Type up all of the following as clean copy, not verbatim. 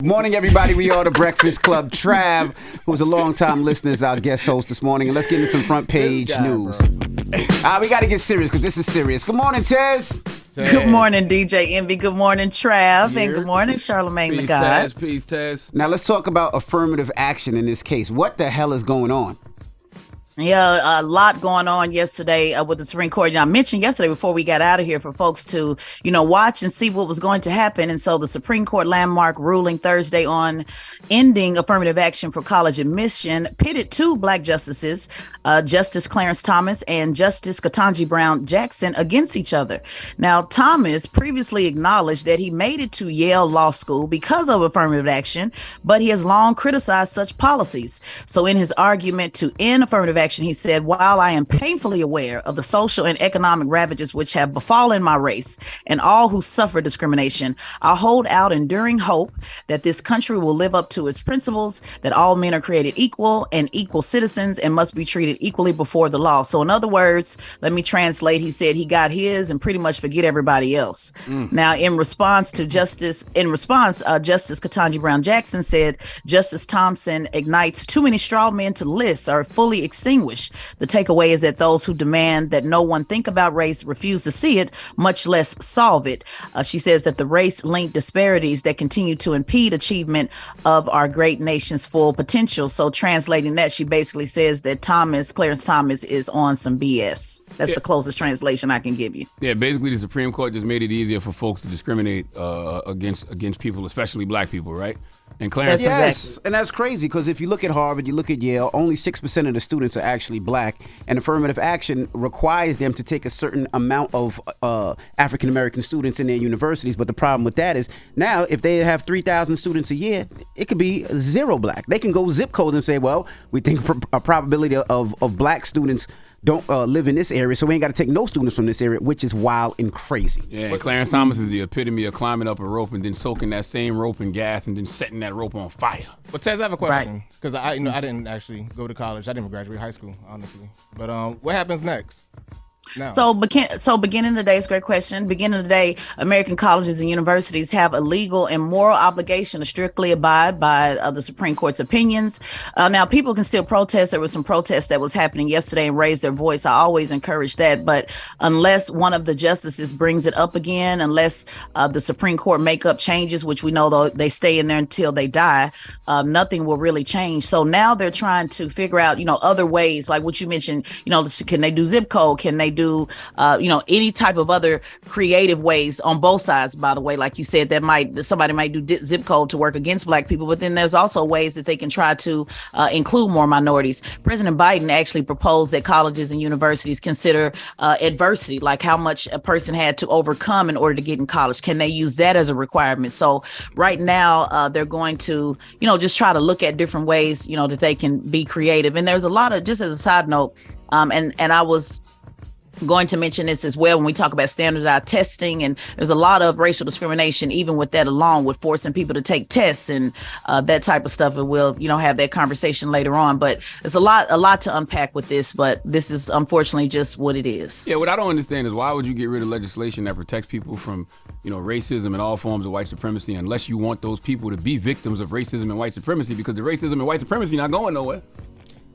Morning, everybody. We are the Breakfast Club. Trav, who's a long-time listener, is our guest host this morning. And let's get into some front page news. We got to get serious because this is serious. Good morning, Tez. Good morning, DJ Envy. Good morning, Trav. And good morning, Charlamagne the God. Peace, Tez. Now, let's talk about affirmative action in this case. What the hell is going on? Yeah, a lot going on yesterday with the Supreme Court. I mentioned yesterday before we got out of here for folks to, watch and see what was going to happen. And so the Supreme Court landmark ruling Thursday on ending affirmative action for college admission pitted two black justices, Justice Clarence Thomas and Justice Ketanji Brown Jackson, against each other. Now, Thomas previously acknowledged that he made it to Yale Law School because of affirmative action, but he has long criticized such policies. So in his argument to end affirmative action, he said, "While I am painfully aware of the social and economic ravages which have befallen my race and all who suffer discrimination, I hold out enduring hope that this country will live up to its principles, that all men are created equal and equal citizens and must be treated equally before the law." So in other words, let me translate. He said he got his and pretty much forget everybody else. Now, in response, Justice Ketanji Brown Jackson said, "Justice Thompson ignites too many straw men to lists are fully extinguished. The takeaway is that those who demand that no one think about race refuse to see it, much less solve it." She says that the race-linked disparities that continue to impede achievement of our great nation's full potential. So translating that, she basically says that Clarence Thomas is on some BS. That's the closest translation I can give you. Yeah, basically the Supreme Court just made it easier for folks to discriminate against people, especially black people, right? And Clarence, and that's crazy because if you look at Harvard, you look at Yale, only 6% of the students are actually black, and affirmative action requires them to take a certain amount of African American students in their universities. But the problem with that is now if they have 3,000 students a year, it could be zero black. They can go zip codes and say, well, we think a probability of black students don't live in this area, so we ain't got to take no students from this area, which is wild and crazy. Yeah, and Clarence Thomas is the epitome of climbing up a rope and then soaking that same rope in gas and then setting that rope on fire. But Tez, I have a question because I didn't actually go to college. I didn't graduate high school, honestly. But what happens next? No. So beginning the day, it's a great question. Beginning of the day, American colleges and universities have a legal and moral obligation to strictly abide by the Supreme Court's opinions. Now, people can still protest. There was some protests that was happening yesterday and raise their voice. I always encourage that. But unless one of the justices brings it up again, unless the Supreme Court make up changes, which we know though they stay in there until they die, nothing will really change. So now they're trying to figure out, other ways, like what you mentioned, can they do zip code? Can they do any type of other creative ways on both sides? By the way, like you said, somebody might do zip code to work against black people, but then there's also ways that they can try to include more minorities. President Biden actually proposed that colleges and universities consider adversity, like how much a person had to overcome in order to get in college. Can they use that as a requirement? So right now they're going to just try to look at different ways that they can be creative. And there's a lot of, just as a side note, and I was going to mention this as well when we talk about standardized testing, and there's a lot of racial discrimination even with that alone, with forcing people to take tests and that type of stuff, and we'll have that conversation later on. But there's a lot to unpack with this, but this is unfortunately just what it is. Yeah, what I don't understand is why would you get rid of legislation that protects people from racism and all forms of white supremacy unless you want those people to be victims of racism and white supremacy, because the racism and white supremacy not going nowhere.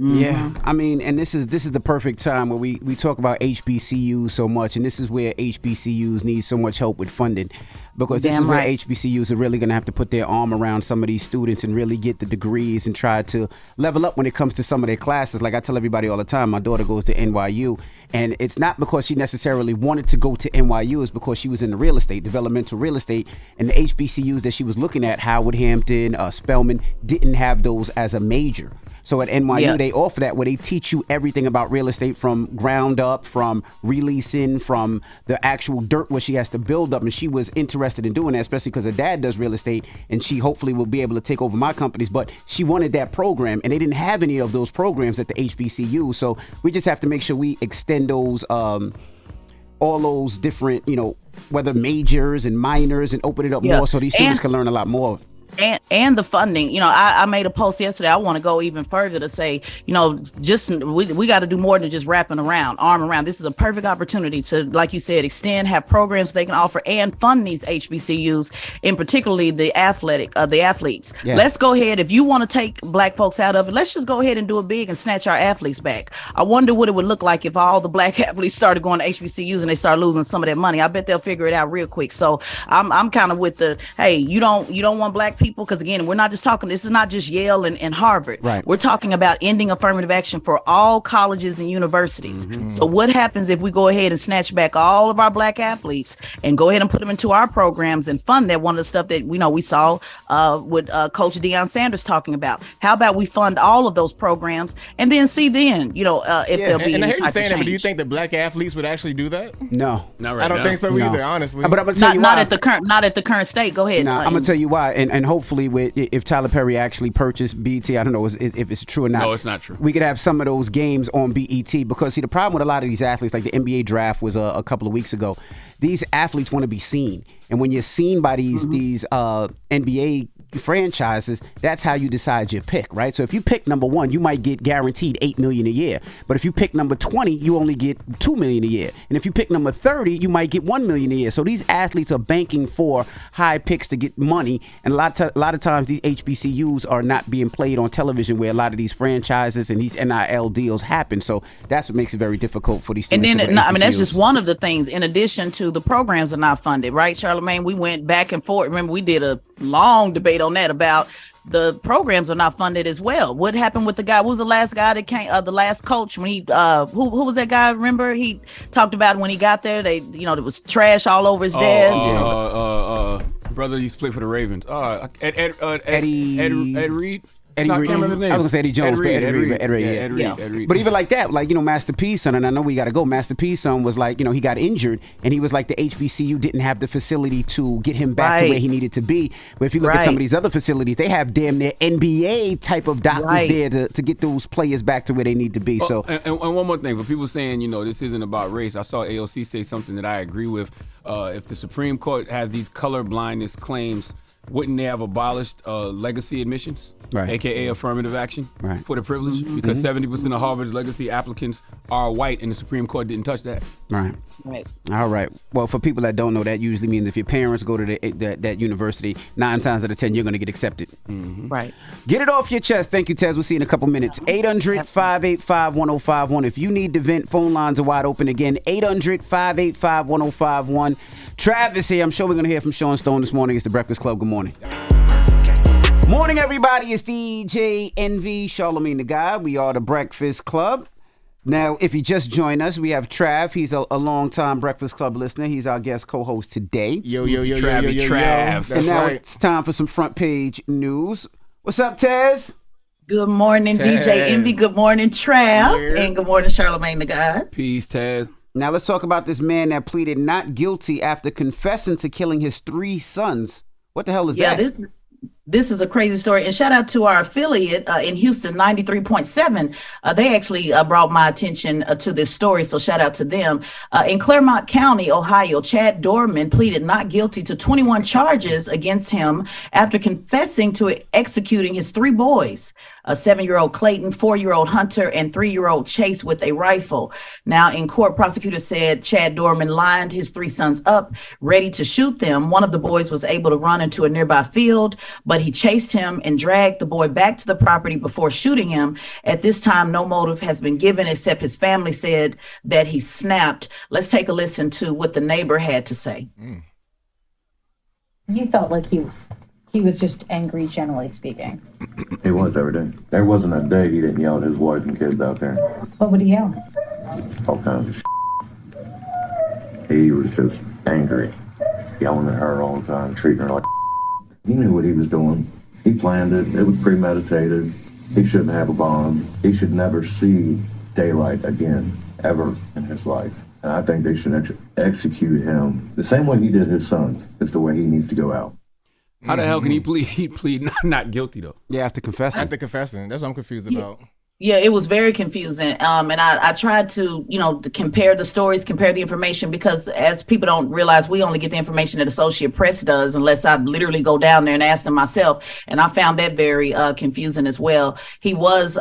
Mm-hmm. Yeah, I mean, and this is the perfect time where we talk about HBCUs so much, and this is where HBCUs need so much help with funding, because this is where HBCUs are really going to have to put their arm around some of these students and really get the degrees and try to level up when it comes to some of their classes. Like I tell everybody all the time, my daughter goes to NYU, and it's not because she necessarily wanted to go to NYU, it's because she was in the real estate, developmental real estate, and the HBCUs that she was looking at, Howard, Hampton, Spelman, didn't have those as a major. So at NYU, they offer that where they teach you everything about real estate from ground up, from releasing, from the actual dirt where she has to build up. And she was interested in doing that, especially because her dad does real estate, and she hopefully will be able to take over my companies. But she wanted that program, and they didn't have any of those programs at the HBCU. So we just have to make sure we extend those, all those different, whether majors and minors, and open it up more so these students can learn a lot more. And the funding, I made a post yesterday. I want to go even further to say, we got to do more than just wrapping around, arm around. This is a perfect opportunity to, like you said, extend, have programs they can offer and fund these HBCUs, in particularly the athletes. Yeah. Let's go ahead. If you want to take Black folks out of it, let's just go ahead and do it big and snatch our athletes back. I wonder what it would look like if all the Black athletes started going to HBCUs and they start losing some of their money. I bet they'll figure it out real quick. So I'm kind of with the, hey, you don't want Black people, because again, we're not just talking, this is not just Yale and Harvard. Right. We're talking about ending affirmative action for all colleges and universities. Mm-hmm. So what happens if we go ahead and snatch back all of our Black athletes and go ahead and put them into our programs and fund that? One of the stuff that we saw with Coach Deion Sanders talking about. How about we fund all of those programs and then see if there'll be and I any hear you type saying of that, change. but do you think that Black athletes would actually do that? No, not right I don't now. think so either, honestly. But I'm gonna tell you why. Not at the current state. Go ahead. I'm gonna tell you why, and hopefully, if Tyler Perry actually purchased BET, I don't know if it's true or not. No, it's not true. We could have some of those games on BET, because see, the problem with a lot of these athletes, like the NBA draft was a couple of weeks ago. These athletes want to be seen, and when you're seen by these NBA franchises, that's how you decide your pick, right? So if you pick number 1, you might get guaranteed $8 million a year, but if you pick number 20, you only get $2 million a year, and if you pick number 30, you might get $1 million a year. So these athletes are banking for high picks to get money, and a lot of times these HBCUs are not being played on television, where a lot of these franchises and these NIL deals happen. So that's what makes it very difficult for these students. And then, that's just one of the things. In addition to the programs are not funded, right, Charlamagne? We went back and forth. Remember, we did a long debate on that about the programs are not funded as well. What happened with the guy? What was the last guy that came? The last coach when he who was that guy? Remember, he talked about when he got there, there was trash all over his desk. Brother used to play for the Ravens. Eddie Reed. Eddie Reed. I was gonna say Eddie Jones, Ed Reed. But even like that, Master P's son, and I know we got to go. Master P's son was like, he got injured, and he was like, the HBCU didn't have the facility to get him back to where he needed to be. But if you look at some of these other facilities, they have damn near NBA type of doctors there to get those players back to where they need to be. So, and one more thing, for people saying, this isn't about race, I saw AOC say something that I agree with. If the Supreme Court has these color blindness claims, wouldn't they have abolished legacy admissions, aka affirmative action, for the privilege? Because 70% of Harvard's legacy applicants are white, and the Supreme Court didn't touch that. Right. All right. Well, for people that don't know, that usually means if your parents go to that university, 9 times out of 10 you're going to get accepted. Mm-hmm. Right. Get it off your chest. Thank you, Tez. We'll see you in a couple minutes. 800-585-1051. If you need to vent, phone lines are wide open again. 800-585-1051. Travis here. I'm sure we're going to hear from Sean Stone this morning. It's the Breakfast Club. Good morning. Morning, everybody. It's DJ Envy, Charlamagne the Guy. We are the Breakfast Club. Now, if you just joined us, we have Trav. He's a long-time Breakfast Club listener. He's our guest co-host today. Yo, Trav. And now it's time for some front page news. What's up, Tez? Good morning, Tez. DJ Envy. Good morning, Trav. And good morning, Charlamagne the Guy. Peace, Tez. Now let's talk about this man that pleaded not guilty after confessing to killing his 3 sons. What the hell is that? This is a crazy story. And shout out to our affiliate in Houston, 93.7. They actually brought my attention to this story. So shout out to them. In Claremont County, Ohio, Chad Dorman pleaded not guilty to 21 charges against him after confessing to executing his 3 boys, a 7-year-old Clayton, 4-year-old Hunter, and 3-year-old Chase with a rifle. Now in court, prosecutors said Chad Dorman lined his 3 sons up, ready to shoot them. One of the boys was able to run into a nearby field, but he chased him and dragged the boy back to the property before shooting him. At this time, no motive has been given, except his family said that he snapped. Let's take a listen to what the neighbor had to say. You felt like he was just angry, generally speaking. He was every day. There wasn't a day he didn't yell at his wife and kids out there. What would he yell? All kinds of He was just angry, yelling at her all the time, treating her like He knew what he was doing. He planned it. It was premeditated. He shouldn't have a bond. He should never see daylight again, ever in his life. And I think they should execute him the same way he did his sons. It's the way he needs to go out. How the hell can he plead not guilty, though? Yeah, after confessing. That's what I'm confused about. Yeah, it was very confusing. And I tried to, to compare the stories, compare the information, because as people don't realize, we only get the information that Associated Press does unless I literally go down there and ask them myself. And I found that very confusing as well. He was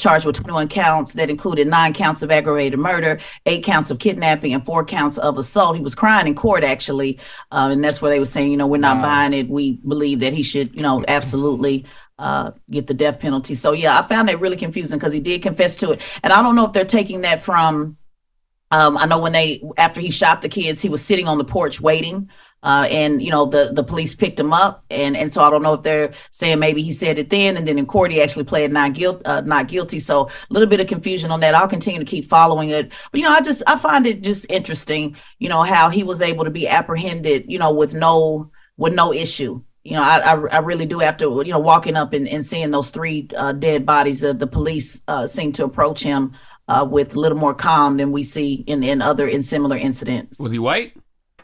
charged with 21 counts that included 9 counts of aggravated murder, 8 counts of kidnapping, and 4 counts of assault. He was crying in court, actually. And that's where they were saying, we're not buying it. We believe that he should, absolutely get the death penalty. So yeah, I found that really confusing because he did confess to it. And I don't know if they're taking that from, I know after he shot the kids, he was sitting on the porch waiting. And the police picked him up, and so I don't know if they're saying maybe he said it then, and then in court he actually pled not guilty. So a little bit of confusion on that. I'll continue to keep following it, but I find it just interesting, how he was able to be apprehended, with no issue. I really do, after walking up and seeing those 3 dead bodies. The police seem to approach him with a little more calm than we see in similar incidents. Was he white?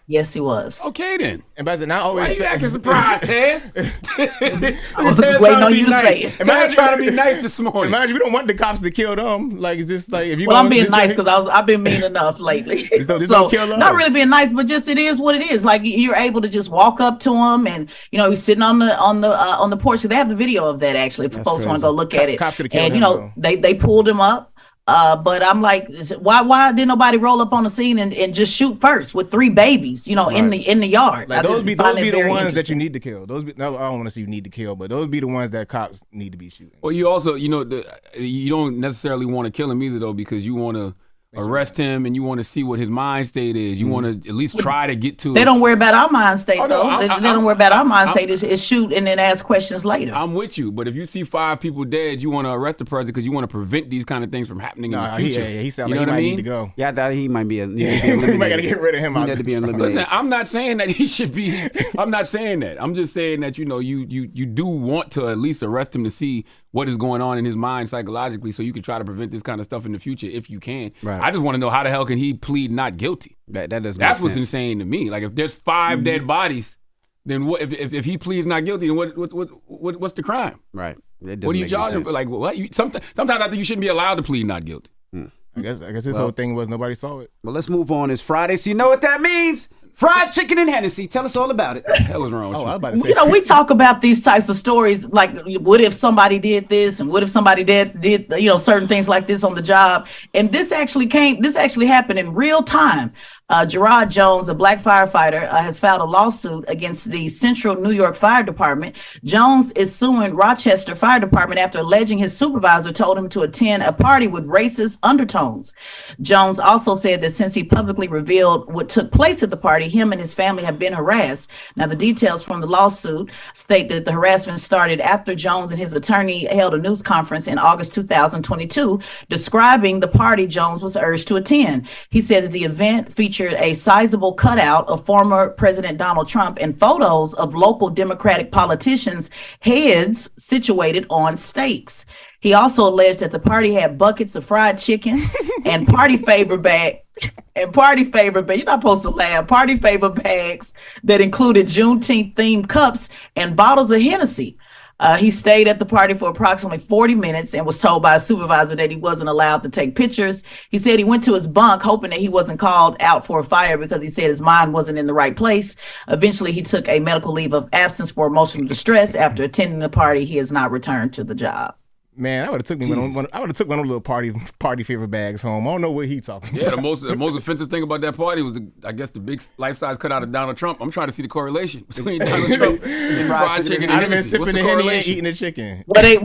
Yes, he was. Okay, then. And by the not always. Why you acting surprised, Ted? I was just waiting on you to say it. Imagine trying to be nice this morning. Imagine we don't want the cops to kill them. Like, it's just like if you. Well, I'm being nice because I've been mean enough lately. So not really being nice, but just it is what it is. Like, you're able to just walk up to him, and he's sitting on the porch. They have the video of that, actually. If folks want to go look at it. Cops could have killed him. They pulled him up. But I'm like, why didn't nobody roll up on the scene and just shoot first with 3 babies, in the yard? Like, those be the ones that you need to kill. I don't want to say you need to kill, but those be the ones that cops need to be shooting. Well, you also, you don't necessarily want to kill him either, though, because you want to arrest him and you want to see what his mind state is. You want to at least try to get to. They don't worry about our mind state, though. They don't worry about our mind state. Is shoot and then ask questions later. I'm with you, but if you see 5 people dead, you want to arrest the president because you want to prevent these kind of things from happening in the future. He sounds like he might need to go. Yeah, I thought he might be. We might got to get rid of him. He had to be eliminated. Listen, I'm not saying that he should be. I'm not saying that. I'm just saying that you do want to at least arrest him to see what is going on in his mind psychologically, so you can try to prevent this kind of stuff in the future if you can. Right. I just want to know, how the hell can he plead not guilty? That doesn't. That's what's insane to me. Like, if there's 5 dead bodies, then what? If he pleads not guilty, then what's the crime? Right. What are you charging for? Like, what? Sometimes I think you shouldn't be allowed to plead not guilty. I guess his whole thing was nobody saw it. Well, let's move on. It's Friday, so you know what that means. Fried chicken and Hennessy. Tell us all about it. What the hell is wrong with you? I was about to say, we talk about these types of stories, like, what if somebody did this, and what if somebody did certain things like this on the job. And this actually happened in real time. Gerard Jones, a black firefighter, has filed a lawsuit against the Central New York Fire Department. Jones is suing Rochester Fire Department after alleging his supervisor told him to attend a party with racist undertones. Jones also said that since he publicly revealed what took place at the party, him and his family have been harassed. Now, the details from the lawsuit state that the harassment started after Jones and his attorney held a news conference in August 2022 describing the party Jones was urged to attend. He said that the event featured a sizable cutout of former President Donald Trump and photos of local Democratic politicians' heads situated on stakes. He also alleged that the party had buckets of fried chicken and party favor bags. You're not supposed to laugh. Party favor bags that included Juneteenth themed cups and bottles of Hennessy. He stayed at the party for approximately 40 minutes and was told by a supervisor that he wasn't allowed to take pictures. He said he went to his bunk hoping that he wasn't called out for a fire because he said his mind wasn't in the right place. Eventually, he took a medical leave of absence for emotional distress. After attending the party, he has not returned to the job. Man, I would have took one of those little party favor bags home. I don't know what he talking about. Yeah, the most offensive thing about that party was the big life-size cutout of Donald Trump. I'm trying to see the correlation between Donald Trump and fried chicken and I've been Hennessy. sipping the Henny and eating the chicken. It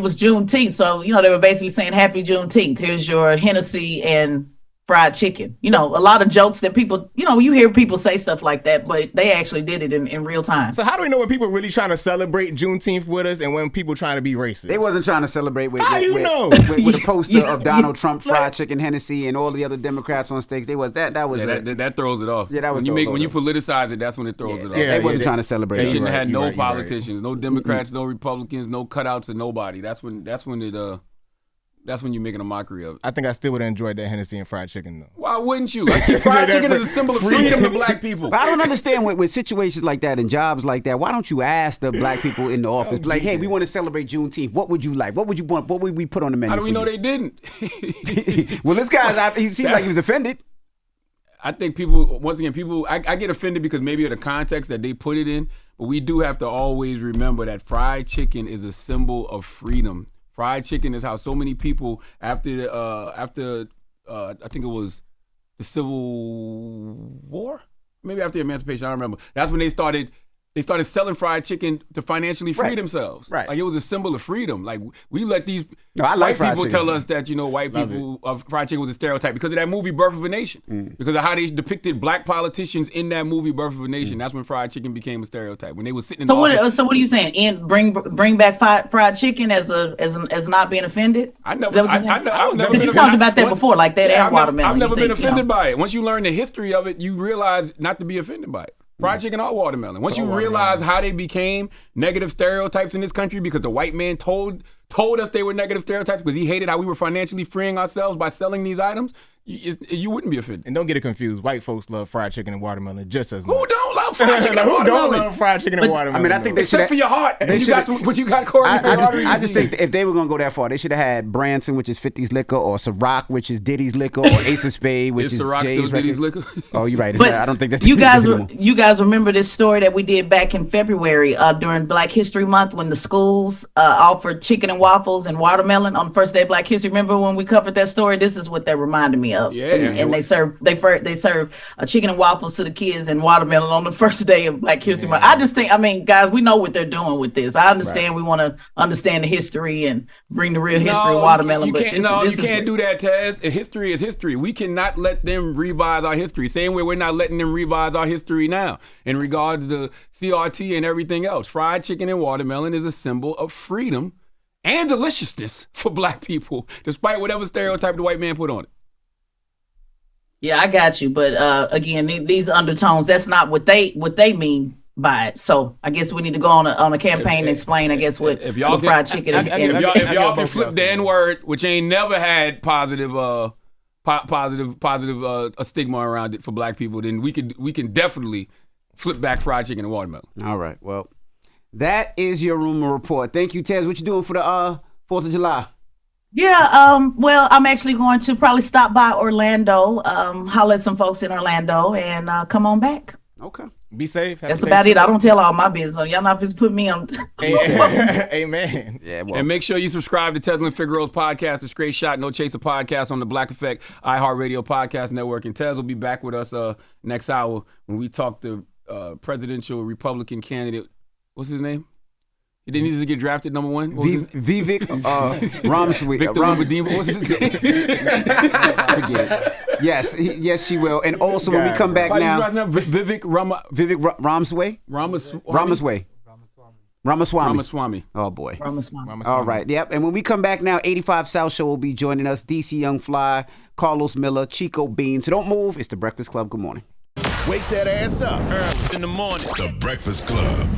was Juneteenth, so they were basically saying Happy Juneteenth. Here's your Hennessy and fried chicken. A lot of jokes that people, you hear people say stuff like that, but they actually did it in real time. So how do we know when people are really trying to celebrate Juneteenth with us and when people trying to be racist? They wasn't trying to celebrate with with a poster of Donald Trump, fried chicken, Hennessy, and all the other Democrats on stakes. That throws it off. Yeah, that was when you politicize it, that's when it throws it off. Yeah, they wasn't trying to celebrate. They shouldn't have had no politicians, no Democrats, no Republicans, no cutouts of nobody. That's when it That's when you're making a mockery of it. I think I still would have enjoyed that Hennessy and fried chicken, though. Why wouldn't you? Like, fried chicken is a symbol of freedom to black people. But I don't understand with situations like that and jobs like that. Why don't you ask the black people in the office, like, hey, we want to celebrate Juneteenth. What would you like? What would you want? What would we put on the menu? How do we know they didn't? Well, this guy, he seemed like he was offended. I think people, once again, I get offended because maybe of the context that they put it in, but we do have to always remember that fried chicken is a symbol of freedom. Fried chicken is how so many people after I think it was the Civil War, maybe after Emancipation, I don't remember. That's when they started selling fried chicken to financially free themselves. Right. Like it was a symbol of freedom. Like we let these I like white people chicken. tell us that, white people fried chicken was a stereotype because of that movie Birth of a Nation. Because of how they depicted black politicians in that movie Birth of a Nation. That's when fried chicken became a stereotype. When they were sitting in the office. So what are you saying? Bring back fried chicken as not being offended? I've never been you talked about that before, like that and watermelon. I've never been offended by it. Once you learn the history of it, you realize not to be offended by it. Fried chicken or watermelon. Once you realize how they became negative stereotypes in this country because the white man told us they were negative stereotypes because he hated how we were financially freeing ourselves by selling these items, you wouldn't be offended. And don't get it confused. White folks love fried chicken and watermelon just as much. Who don't love fried chicken and Who watermelon? don't love fried chicken and watermelon? I mean, I think they should Except for your heart. You got coronary artery I just disease. think if they were going to go that far, they should have had Branson, which is 50's Liquor, or Ciroc, which is Diddy's Liquor, or Ace of Spades, which is Ciroc Jay's still Diddy's Liquor. Liquor? Oh, you're right. But I don't think that's you guys remember this story that we did back in February during Black History Month when the schools offered chicken and waffles and watermelon on the first day of Black History. Remember when we covered that story? This is what that reminded me of. Yeah. And they serve chicken and waffles to the kids and watermelon on the first day of Black History Month. I just think, guys, we know what they're doing with this. I understand we want to understand the history and bring the real history of watermelon. You can't do that, Taz. History is history. We cannot let them revise our history. Same way we're not letting them revise our history now in regards to CRT and everything else. Fried chicken and watermelon is a symbol of freedom and deliciousness for black people, despite whatever stereotype the white man put on it. Yeah, I got you. But again, these undertones, that's not what they mean by it. So I guess we need to go on a campaign and explain, I guess, what fried chicken if y'all can flip the N-word, which ain't never had positive a stigma around it for black people, then we can definitely flip back fried chicken and watermelon. All right. Well, that is your rumor report. Thank you, Tez. What you doing for the 4th of July? Yeah, well, I'm actually going to probably stop by Orlando, holler at some folks in Orlando, and come on back. Okay. Be safe. That's about it. I don't tell all my business. Y'all not just put me on. Amen. Yeah. Well. And make sure you subscribe to Tez and Figaro's podcast, The Straight Shot, No Chaser podcast on the Black Effect iHeartRadio Podcast Network. And Tez will be back with us next hour when we talk to presidential Republican candidate. What's his name? He didn't need to get drafted number one. Vivek Ramaswamy. Victor Wembanyama. What's his name? Forget it. Yes, she will. And also, when we come back now, Vivek Ramaswamy. Oh boy. Ramaswamy. All right. Yep. And when we come back now, 85 South Show will be joining us. DC Young Fly, Carlos Miller, Chico Bean. So don't move. It's the Breakfast Club. Good morning. Wake that ass up early in the morning. The Breakfast Club.